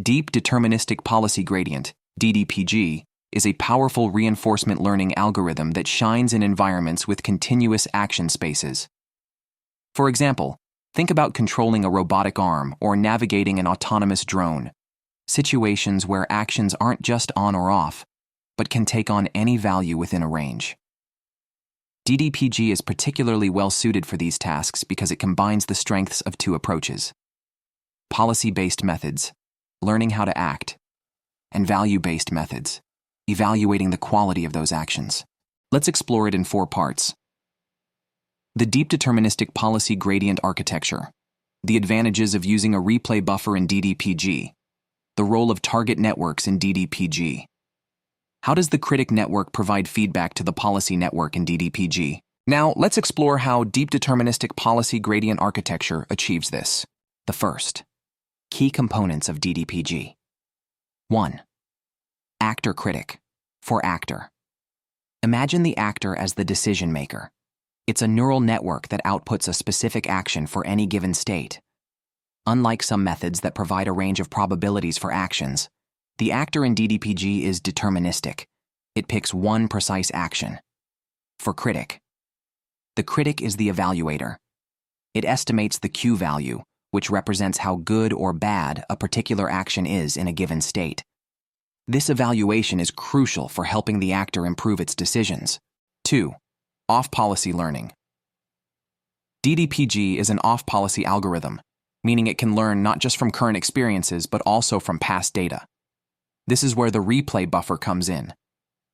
Deep Deterministic Policy Gradient, DDPG, is a powerful reinforcement learning algorithm that shines in environments with continuous action spaces. For example, think about controlling a robotic arm or navigating an autonomous drone, situations where actions aren't just on or off, but can take on any value within a range. DDPG is particularly well suited for these tasks because it combines the strengths of two approaches: policy-based methods, learning how to act, and value-based methods, evaluating the quality of those actions. Let's explore it in 4 parts. The Deep Deterministic Policy Gradient Architecture, the advantages of using a replay buffer in DDPG, the role of target networks in DDPG. How does the critic network provide feedback to the policy network in DDPG? Now, let's explore how Deep Deterministic Policy Gradient Architecture achieves this. The first, key components of DDPG. 1. Actor-critic, for actor. Imagine the actor as the decision maker. It's a neural network that outputs a specific action for any given state. Unlike some methods that provide a range of probabilities for actions, the actor in DDPG is deterministic. It picks one precise action. For critic, the critic is the evaluator. It estimates the Q value, which represents how good or bad a particular action is in a given state. This evaluation is crucial for helping the actor improve its decisions. 2. Off-policy learning. DDPG is an off-policy algorithm, meaning it can learn not just from current experiences but also from past data. This is where the replay buffer comes in.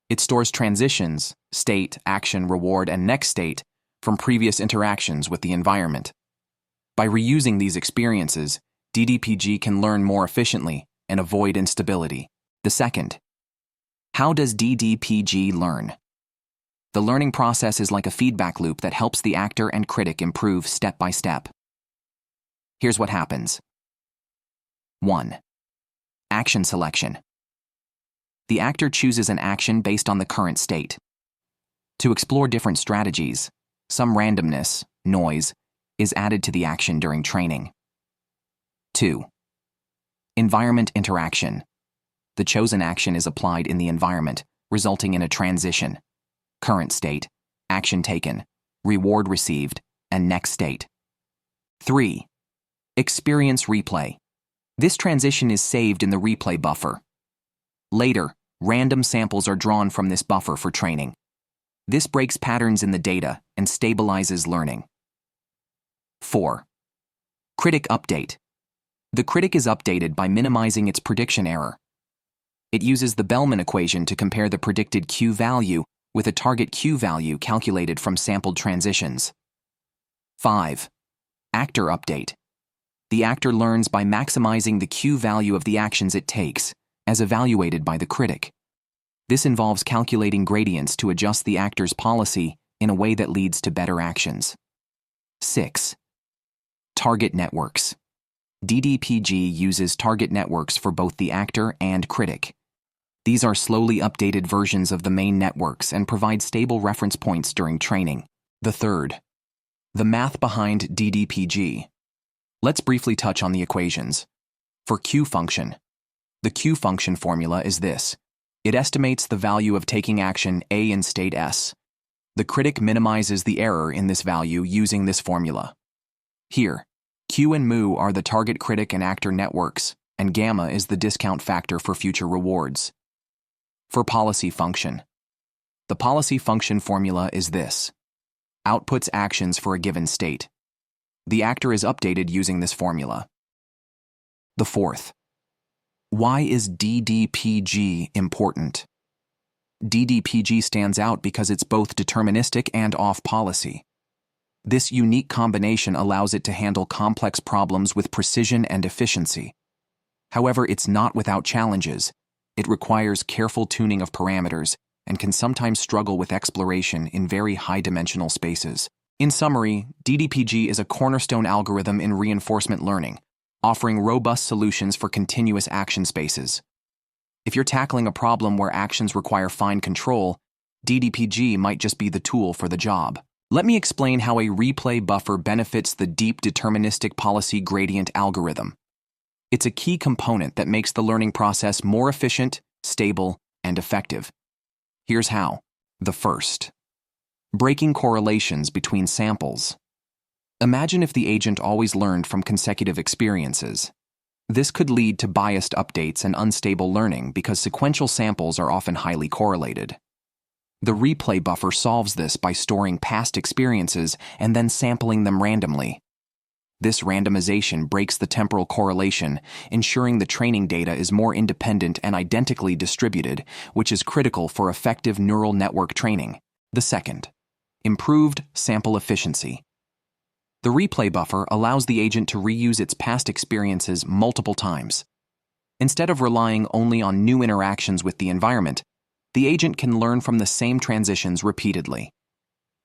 It stores transitions, state, action, reward, and next state from previous interactions with the environment. By reusing these experiences, DDPG can learn more efficiently and avoid instability. The second, how does DDPG learn? The learning process is like a feedback loop that helps the actor and critic improve step by step. Here's what happens. 1. Action selection. The actor chooses an action based on the current state. To explore different strategies, some randomness, noise, is added to the action during training. 2. Environment interaction. The chosen action is applied in the environment, resulting in a transition: current state, action taken, reward received, and next state. 3. Experience replay. This transition is saved in the replay buffer. Later, random samples are drawn from this buffer for training. This breaks patterns in the data and stabilizes learning. 4. Critic update. The critic is updated by minimizing its prediction error. It uses the Bellman equation to compare the predicted Q value with a target Q value calculated from sampled transitions. 5. Actor update. The actor learns by maximizing the Q value of the actions it takes, as evaluated by the critic. This involves calculating gradients to adjust the actor's policy in a way that leads to better actions. 6. Target networks. DDPG uses target networks for both the actor and critic. These are slowly updated versions of the main networks and provide stable reference points during training. The third, the math behind DDPG. Let's briefly touch on the equations. For Q function, the Q function formula is this. It estimates the value of taking action A in state S. The critic minimizes the error in this value using this formula. Here, Q and mu are the target critic and actor networks, and gamma is the discount factor for future rewards. For policy function, the policy function formula is this. Outputs actions for a given state. The actor is updated using this formula. The fourth, why is DDPG important? DDPG stands out because it's both deterministic and off-policy. This unique combination allows it to handle complex problems with precision and efficiency. However, it's not without challenges. It requires careful tuning of parameters and can sometimes struggle with exploration in very high-dimensional spaces. In summary, DDPG is a cornerstone algorithm in reinforcement learning, offering robust solutions for continuous action spaces. If you're tackling a problem where actions require fine control, DDPG might just be the tool for the job. Let me explain how a replay buffer benefits the Deep Deterministic Policy Gradient algorithm. It's a key component that makes the learning process more efficient, stable, and effective. Here's how. The first. Breaking correlations between samples. Imagine if the agent always learned from consecutive experiences. This could lead to biased updates and unstable learning because sequential samples are often highly correlated. The replay buffer solves this by storing past experiences and then sampling them randomly. This randomization breaks the temporal correlation, ensuring the training data is more independent and identically distributed, which is critical for effective neural network training. The second. Improved sample efficiency. The replay buffer allows the agent to reuse its past experiences multiple times. Instead of relying only on new interactions with the environment, the agent can learn from the same transitions repeatedly.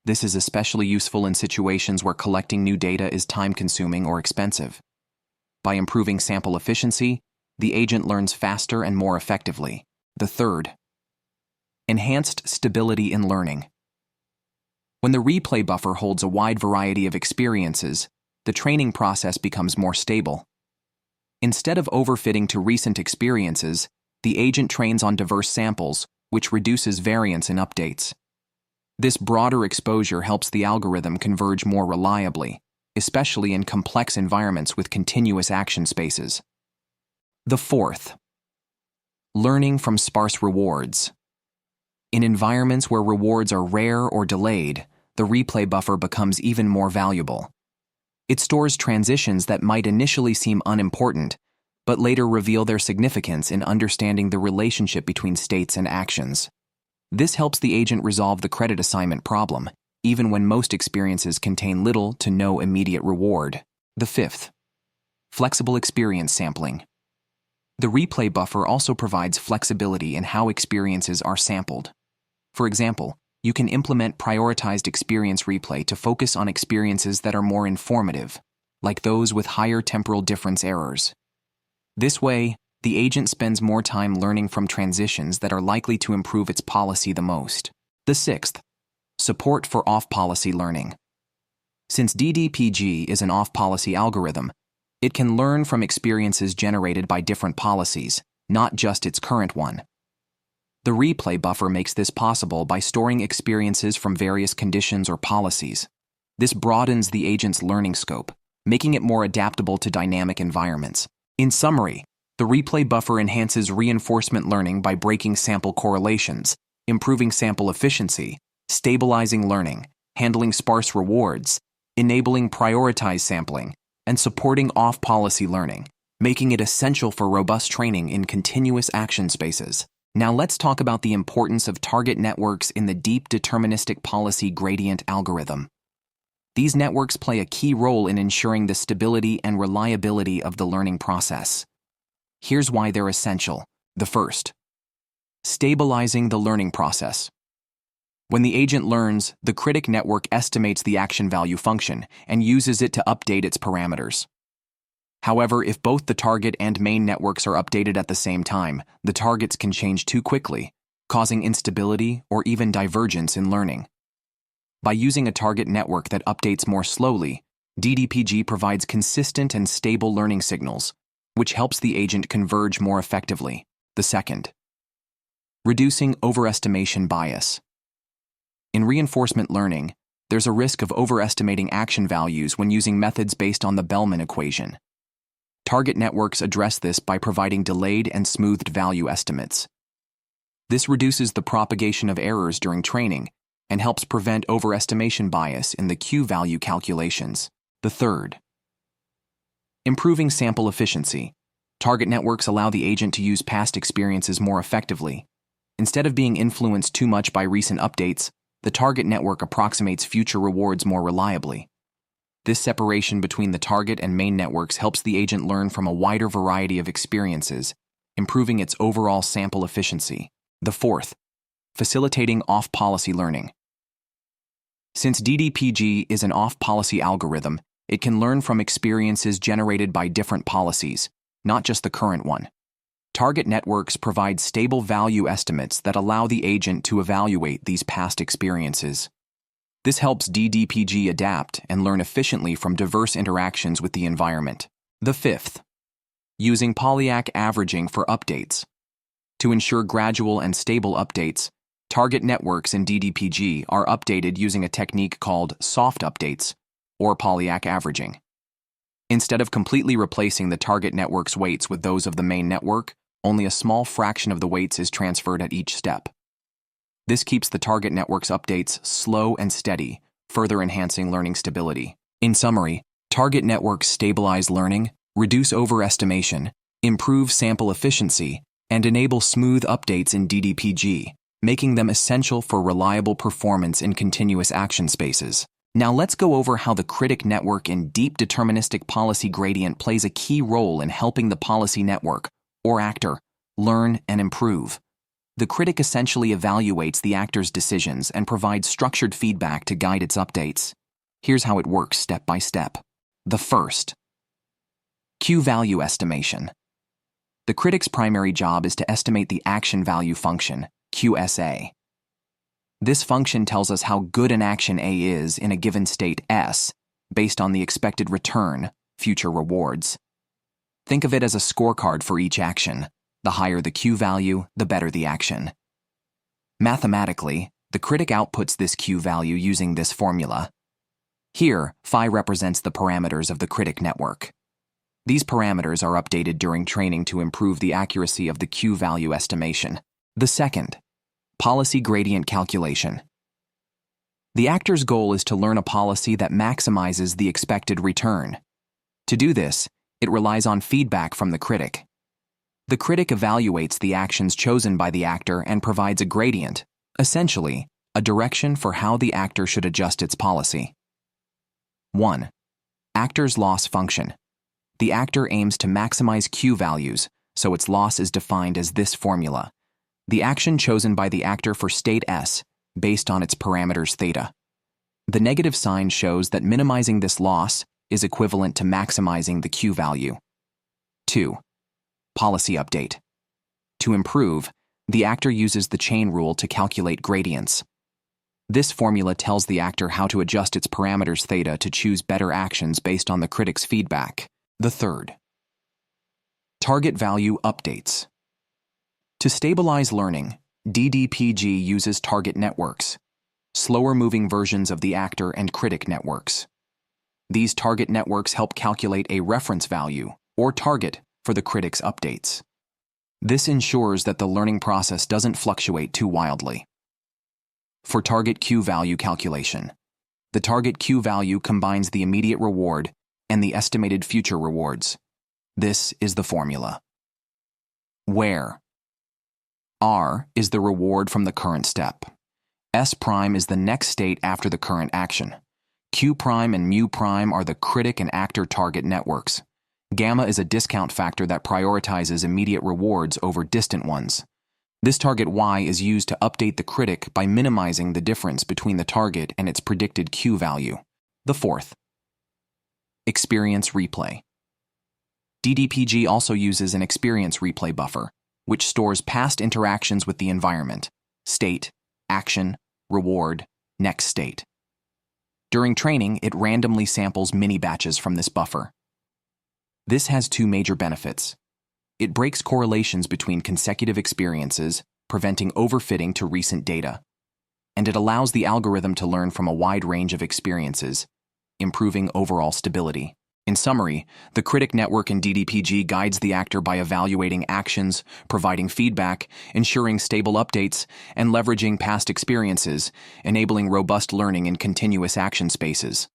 This is especially useful in situations where collecting new data is time-consuming or expensive. By improving sample efficiency, the agent learns faster and more effectively. The third. Enhanced stability in learning. When the replay buffer holds a wide variety of experiences, the training process becomes more stable. Instead of overfitting to recent experiences, the agent trains on diverse samples, which reduces variance in updates. This broader exposure helps the algorithm converge more reliably, especially in complex environments with continuous action spaces. The fourth. Learning from sparse rewards. In environments where rewards are rare or delayed, the replay buffer becomes even more valuable. It stores transitions that might initially seem unimportant, but later reveal their significance in understanding the relationship between states and actions. This helps the agent resolve the credit assignment problem, even when most experiences contain little to no immediate reward. The fifth. Flexible experience sampling. The replay buffer also provides flexibility in how experiences are sampled. For example, you can implement prioritized experience replay to focus on experiences that are more informative, like those with higher temporal difference errors. This way, the agent spends more time learning from transitions that are likely to improve its policy the most. The sixth. Support for off-policy learning. Since DDPG is an off-policy algorithm, it can learn from experiences generated by different policies, not just its current one. The replay buffer makes this possible by storing experiences from various conditions or policies. This broadens the agent's learning scope, making it more adaptable to dynamic environments. In summary, the replay buffer enhances reinforcement learning by breaking sample correlations, improving sample efficiency, stabilizing learning, handling sparse rewards, enabling prioritized sampling, and supporting off-policy learning, making it essential for robust training in continuous action spaces. Now let's talk about the importance of target networks in the Deep Deterministic Policy Gradient algorithm. These networks play a key role in ensuring the stability and reliability of the learning process. Here's why they're essential. The first. Stabilizing the learning process. When the agent learns, the critic network estimates the action value function and uses it to update its parameters. However, if both the target and main networks are updated at the same time, the targets can change too quickly, causing instability or even divergence in learning. By using a target network that updates more slowly, DDPG provides consistent and stable learning signals, which helps the agent converge more effectively. The second. Reducing overestimation bias. In reinforcement learning, there's a risk of overestimating action values when using methods based on the Bellman equation. Target networks address this by providing delayed and smoothed value estimates. This reduces the propagation of errors during training and helps prevent overestimation bias in the Q-value calculations. The third. Improving sample efficiency. Target networks allow the agent to use past experiences more effectively. Instead of being influenced too much by recent updates, the target network approximates future rewards more reliably. This separation between the target and main networks helps the agent learn from a wider variety of experiences, improving its overall sample efficiency. The fourth. Facilitating off-policy learning. Since DDPG is an off-policy algorithm, it can learn from experiences generated by different policies, not just the current one. Target networks provide stable value estimates that allow the agent to evaluate these past experiences. This helps DDPG adapt and learn efficiently from diverse interactions with the environment. The fifth. using Polyak averaging for updates. To ensure gradual and stable updates, target networks in DDPG are updated using a technique called soft updates, or Polyak averaging. Instead of completely replacing the target network's weights with those of the main network, only a small fraction of the weights is transferred at each step. This keeps the target network's updates slow and steady, further enhancing learning stability. In summary, target networks stabilize learning, reduce overestimation, improve sample efficiency, and enable smooth updates in DDPG, making them essential for reliable performance in continuous action spaces. Now let's go over how the critic network in Deep Deterministic Policy Gradient plays a key role in helping the policy network, or actor, learn and improve. The critic essentially evaluates the actor's decisions and provides structured feedback to guide its updates. Here's how it works step by step. The first, Q-value estimation. The critic's primary job is to estimate the action value function, QSA. This function tells us how good an action A is in a given state S, based on the expected return, future rewards. Think of it as a scorecard for each action. The higher the Q value, the better the action. Mathematically, the critic outputs this Q value using this formula. Here, phi represents the parameters of the critic network. These parameters are updated during training to improve the accuracy of the Q value estimation. The second, policy gradient calculation. The actor's goal is to learn a policy that maximizes the expected return. To do this, it relies on feedback from the critic. The critic evaluates the actions chosen by the actor and provides a gradient, essentially, a direction for how the actor should adjust its policy. 1. Actor's loss function. The actor aims to maximize Q values, so its loss is defined as this formula. The action chosen by the actor for state S, based on its parameters theta. The negative sign shows that minimizing this loss is equivalent to maximizing the Q value. 2. Policy update. To improve, the actor uses the chain rule to calculate gradients. This formula tells the actor how to adjust its parameters theta to choose better actions based on the critic's feedback. The third, target value updates. To stabilize learning, DDPG uses target networks, slower-moving versions of the actor and critic networks. These target networks help calculate a reference value, or target, for the critic's updates. This ensures that the learning process doesn't fluctuate too wildly. For target Q value calculation, the target Q value combines the immediate reward and the estimated future rewards. This is the formula. Where R is the reward from the current step. S prime is the next state after the current action. Q prime and mu prime are the critic and actor target networks. Gamma is a discount factor that prioritizes immediate rewards over distant ones. This target Y is used to update the critic by minimizing the difference between the target and its predicted Q value. The fourth, experience replay. DDPG also uses an experience replay buffer, which stores past interactions with the environment, state, action, reward, next state. During training, it randomly samples mini-batches from this buffer. This has two major benefits. It breaks correlations between consecutive experiences, preventing overfitting to recent data. And it allows the algorithm to learn from a wide range of experiences, improving overall stability. In summary, the critic network in DDPG guides the actor by evaluating actions, providing feedback, ensuring stable updates, and leveraging past experiences, enabling robust learning in continuous action spaces.